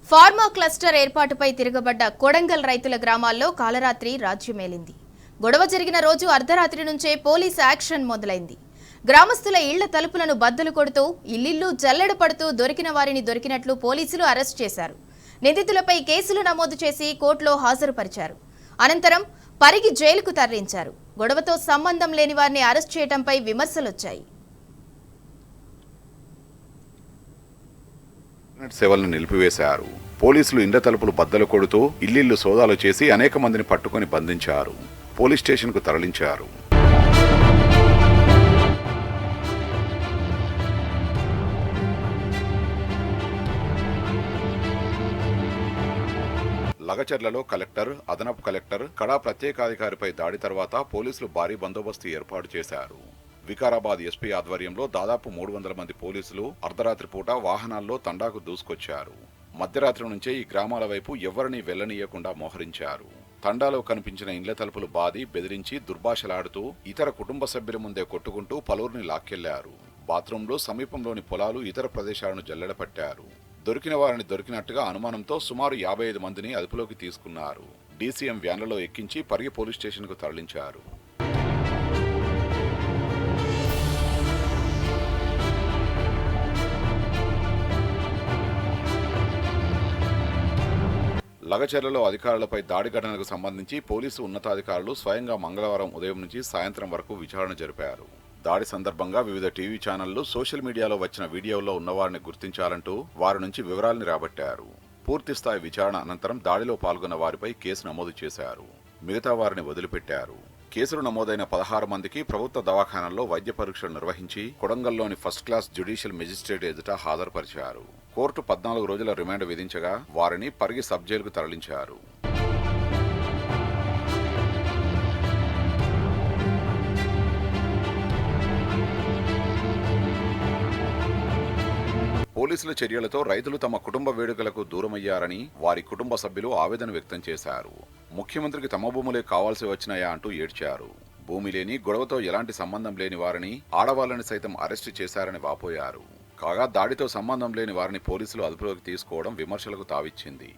Pharma cluster ఏర్పాటుపై తిరగబడ్డ కొడంగల్ రైతుల గ్రామాల్లో కాలరాత్రి రాజ్యమేలింది. గొడవ జరిగిన రోజు అర్ధరాత్రి నుంచే పోలీసు యాక్షన్ మొదలైంది. గ్రామస్తుల ఇళ్ల తలుపులను బద్దలు కొడుతూ ఇల్లిల్లు జల్లెడ పడుతూ దొరికిన వారిని దొరికినట్లు పోలీసులు అరెస్ట్ చేశారు. నిందితులపై కేసులు నమోదు చేసి కోర్టులో హాజరుపరిచారు. అనంతరం పరిగి జైలుకు తరలించారు. గొడవతో సంబంధం లేని వారిని అరెస్ట్ చేయడంపై విమర్శలొచ్చాయి. సేవలను నిలిపివేశారు. పోలీసులు ఇండ్ల తలుపులు బద్దలు కొడుతూ ఇల్లిల్లు సోదాలు చేసి అనేక మందిని పట్టుకొని బంధించారు. పోలీస్ స్టేషన్కు తరలించారు. లగచర్లలో కలెక్టర్, అదనపు కలెక్టర్, కడా ప్రత్యేకాధికారిపై దాడి తర్వాత పోలీసులు భారీ బందోబస్తు ఏర్పాటు చేశారు. వికారాబాద్ ఎస్పీ ఆధ్వర్యంలో దాదాపు 300 మంది పోలీసులు అర్ధరాత్రి పూట వాహనాల్లో తండాకు దూసుకొచ్చారు. మధ్యరాత్రి నుంచే ఈ గ్రామాల వైపు ఎవరిని వెళ్లనీయకుండా మోహరించారు. తండాలో కనిపించిన ఇండ్ల తలుపులు బాది బెదిరించి దుర్భాషలాడుతూ ఇతర కుటుంబ సభ్యుల ముందే కొట్టుకుంటూ పలువురిని లాక్కెళ్లారు. బాత్రూంలో సమీపంలోని పొలాలు, ఇతర ప్రదేశాలను జల్లెడపట్టారు. దొరికిన వారిని దొరికినట్టుగా అనుమానంతో సుమారు 55 మందిని అదుపులోకి తీసుకున్నారు. డీసీఎం వ్యాన్లలో ఎక్కించి పరిగి పోలీస్ స్టేషన్కు తరలించారు. లగచర్లలో అధికారులపై దాడి ఘటనకు సంబంధించి పోలీసు ఉన్నతాధికారులు స్వయంగా మంగళవారం ఉదయం నుంచి సాయంత్రం వరకు విచారణ జరిపారు. దాడి సందర్భంగా వివిధ టీవీ ఛానళ్లు, సోషల్ మీడియాలో వచ్చిన వీడియోల్లో ఉన్నవారిని గుర్తించాలంటూ వారి నుంచి వివరాల్ని రాబట్టారు. పూర్తిస్థాయి విచారణ అనంతరం దాడిలో పాల్గొన్న వారిపై కేసు నమోదు చేశారు. మిగతా వారిని వదిలిపెట్టారు. కేసులు నమోదైన 16 మందికి ప్రభుత్వ దవాఖానాల్లో వైద్య పరీక్షలు నిర్వహించి కొడంగల్లోని ఫస్ట్ క్లాస్ జ్యుడిషియల్ మెజిస్ట్రేట్ ఎదుట హాజరుపరిచారు. కోర్టు 14 రోజుల రిమాండ్ విధించగా వారిని పరిగి సబ్ జైలుకు తరలించారు. పోలీసుల చర్యలతో రైతులు తమ కుటుంబ వేడుకలకు దూరమయ్యారని వారి కుటుంబ సభ్యులు ఆవేదన వ్యక్తం చేశారు. ముఖ్యమంత్రికి తమ భూములే కావాల్సి వచ్చినాయా అంటూ ఏడ్చారు. భూమి లేని, గొడవతో ఎలాంటి సంబంధం లేని వారిని, ఆడవాళ్లని సైతం అరెస్టు చేశారని వాపోయారు. కాగా దాడితో సంబంధం లేని వారిని పోలీసులు అదుపులోకి తీసుకోవడం విమర్శలకు తావిచ్చింది.